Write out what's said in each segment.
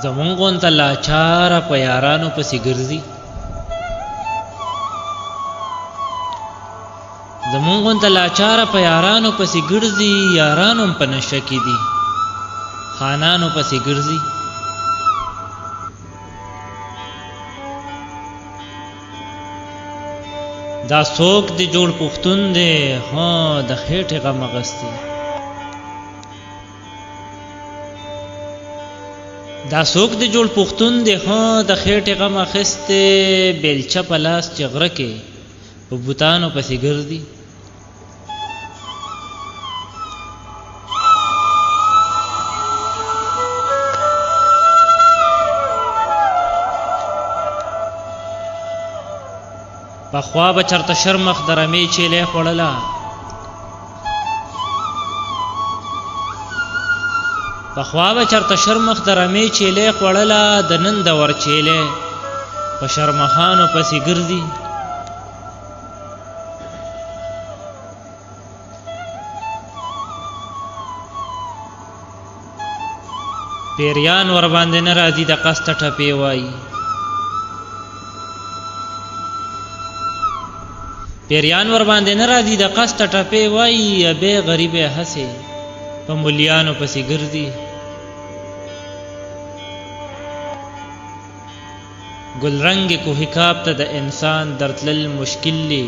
زمونږ غونته لاچاره په یارانو پسې ګرځي زمونږ غونته لاچاره په یارانو پسې ګرځي یارانو هم په نشه کې دي خانانو پسې ګرځي دا څوک دی جوړ پښتون دی ها د خېټې غم اغستی دا څوک دی جوړ پښتون دی ها د خېټې غم اخستی بیلچه په لاس چې غره کې په بوتانو پسې ګرځي پخوا به چرته شرمخ د رمې چیلې خوړله پخوا به چرته شرمخ د رمې چیلې خوړله د نن د ور چیلې په شرمخانو پسې ګرځي پیریان ور باندې نه راځي د قسته ټپې وایي پیریان ور باندې نه راځي د قسته ټپې وایي بې غریبې هسې په مولیانو پسې ګرځي ګلرنګ کوهکاب ته د انسان درتلل مشکل دی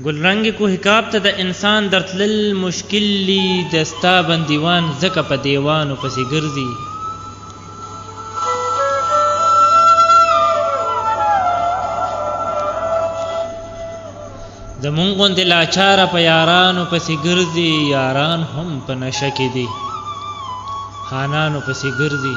ګلرنګ کوهکاب ته د انسان درتلل مشکل دی دستا بندیوان ځکه په دیوانو پسې ګرځي زمونږ غوندې لاچاره په یارانو پسې ګرځي یاران هم په نشه کې دي خانانو پسې ګرځي